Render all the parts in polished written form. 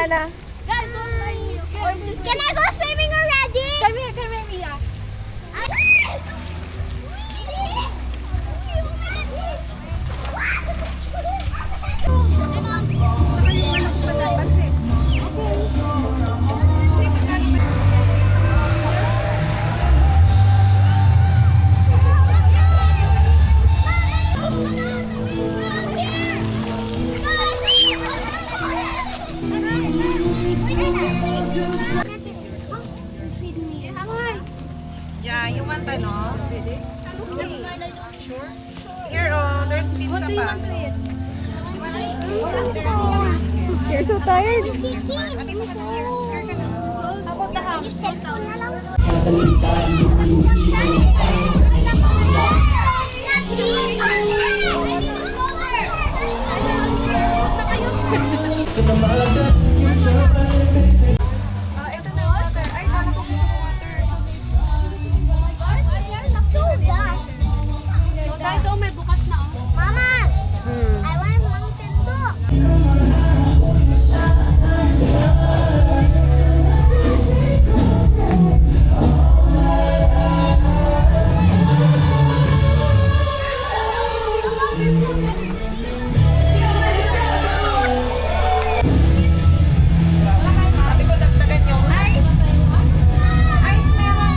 Diana. Guys, don't mind me, okay? Can I go swimming already? Come here, Mia. Yeah, you want ano? Sure. Here, oh, there's pizza pa. You're so tired. About the house. Kahit daw may bukas na oh. Mama, I want mountain too. Sabi ko dagdagan yung ice. Ice meron.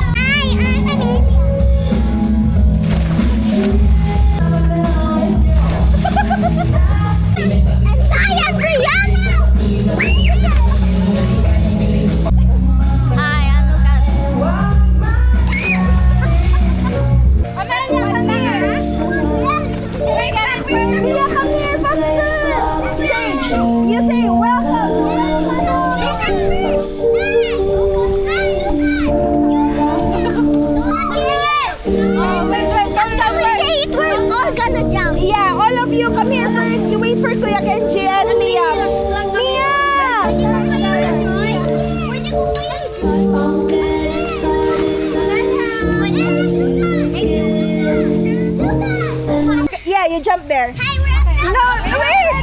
You say welcome. Can we say it? We're all gonna jump. Yeah, all of you come here first. You wait for Kuya Kenji and Liam. Mia! Pwede ko kayo Yeah, you jump there. Hi, we're No, wait!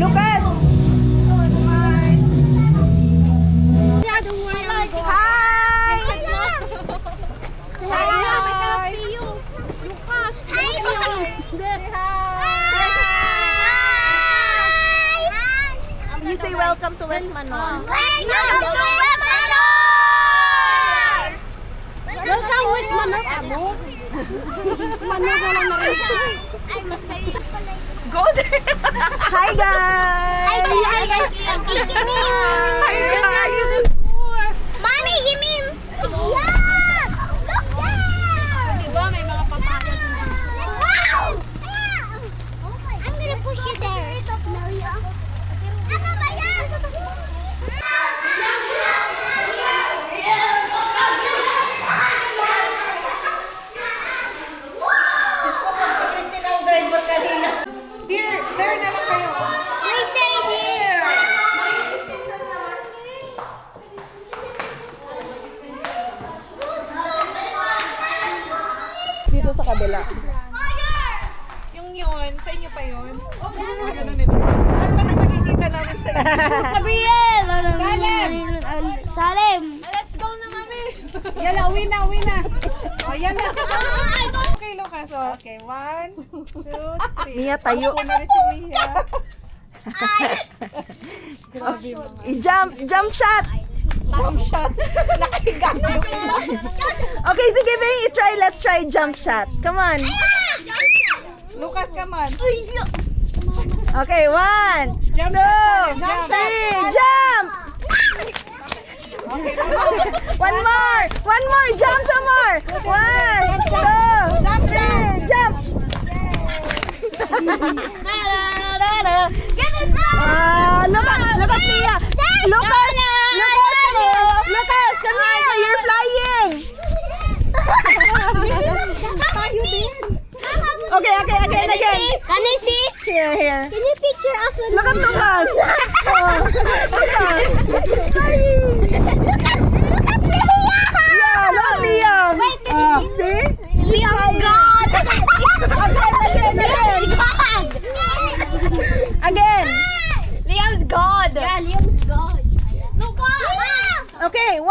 Lucas! Yeah, don't worry. I'll go. Hi! I cannot see you. Lucas. You say welcome to West Manor. Welcome to West Manor! Welcome, West Manor. Amo. Manor na lang na rin. Go there! Hi guys! Hi guys. Hi guys! Mommy, give me. Yeah! Look there! Diba may mga papaya din. Wow! I'm gonna push you there. Ano ba yan? Here, there na lang kayo. We say here. Dito sa kabila. Yung yun, sa inyo pa yun? Ganun nila. Ano ba nang nakikita namin sa inyo? Gabriel! Salem! Let's go na, mami. Yala, uwi na, uwi na. O, yan na. Okay, Lucas. Okay, 1, 2, 3. Mia, tayo. Ako na rin si Mia. I-jump, jump shot. Jump shot. Nakahiga na yung iba. Okay, sige, babe, i-try. Let's try jump shot. Come on. Lucas, come on. Okay, 1, 2, 3, jump! One more! Jump some more! 1, 2, here. Can you picture us when Look at Lucas. Oh, Lucas. Look at Liam! Yeah, look at Liam. Wait, See? Liam's God! Again. Liam's God! Yeah, Liam's God. Look up! Okay, 1,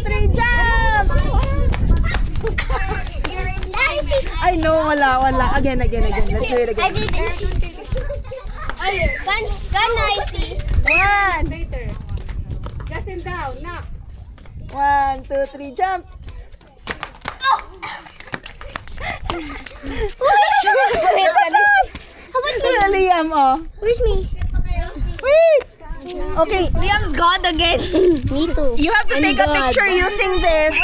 2, 3, jump. I know, wala. Again. Let's do it I again. didn't see. Gun I see. 1, Later. Justin down. Knock. 1, 2, 3, jump. How about me? Liam, oh. Where's me? Wait. Okay, Liam's God again. Me too. you have to take a picture using this.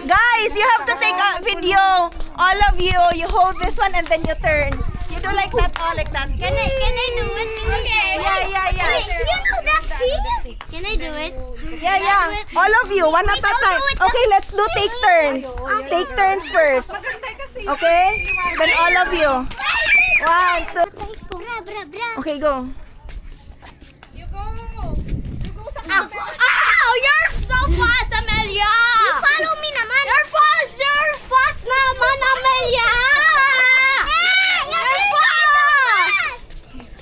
Guys, you have to take a video. All of you, you hold this one and then you turn. You do like that, like that. Can I do it? Okay. Yeah. Wait, you know that thing? Can I do it? Yeah. All of you, one at a time. Okay, let's do take turns. Take turns first. Okay? Then all of you. 1, 2. Okay, go. Ow! You're so fast, Amelia! You follow me naman! You're fast naman, Amelia! You're fast!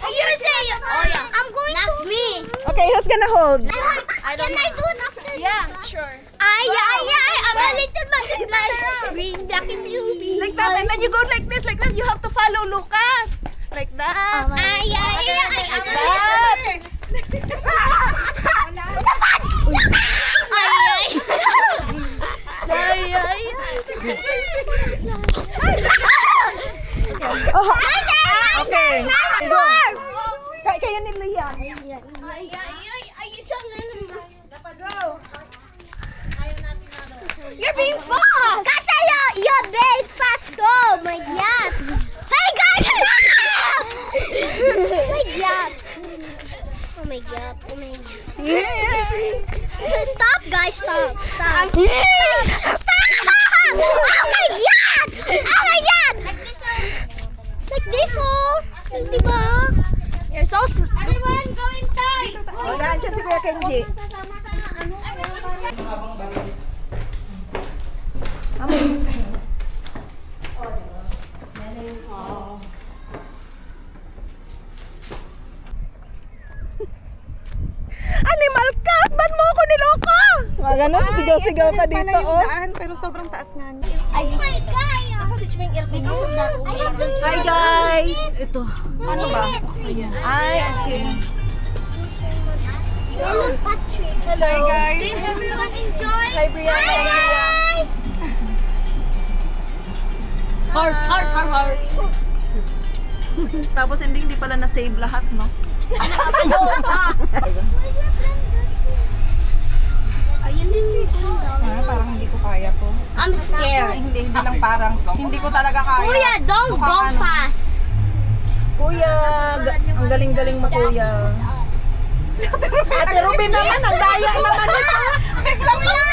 You say, I'm going to... me! Okay, who's gonna hold? Can I do it after? Yeah, sure. Ay! I'm a little butterfly! Green, black, and blue. Like that, and then you go like this, like that. You have to follow Lucas. Like that. Ay! Like that. Oh, okay. Go. Kayo ni Liam. Go. You're being fast! Kasi you're very fast, oh my God! Hey guys! Oh my God! Oh my God! Oh my God! Stop, guys! Stop! Stop! Stop! Oh my God! Oh my God! Like this, oh! Diba? You're so... Everyone, go inside! Oh, nandiyan si Kuya Kenji. Animal ka! Ba't mo ako niloko? Mga ganun, sigaw-sigaw ka dito, oh. Pero sobrang taas nga niya. Oh my God! Because of that, I have the... Hi guys! Ito. Ano ba? Ay, okay. Hello, Patrick. Hello guys. Did everyone enjoy? Hi Brianna. Hi, guys! Heart. Tapos hindi pala na-save lahat, no? Ayun din Parang hindi ko kaya to. I'm scared. Hindi lang parang. Hindi ko talaga kaya. Kuya, don't go fast. Kuya, ang galing-galing mo kuya. Ate Ruby naman, ang daya naman ito. Kuya!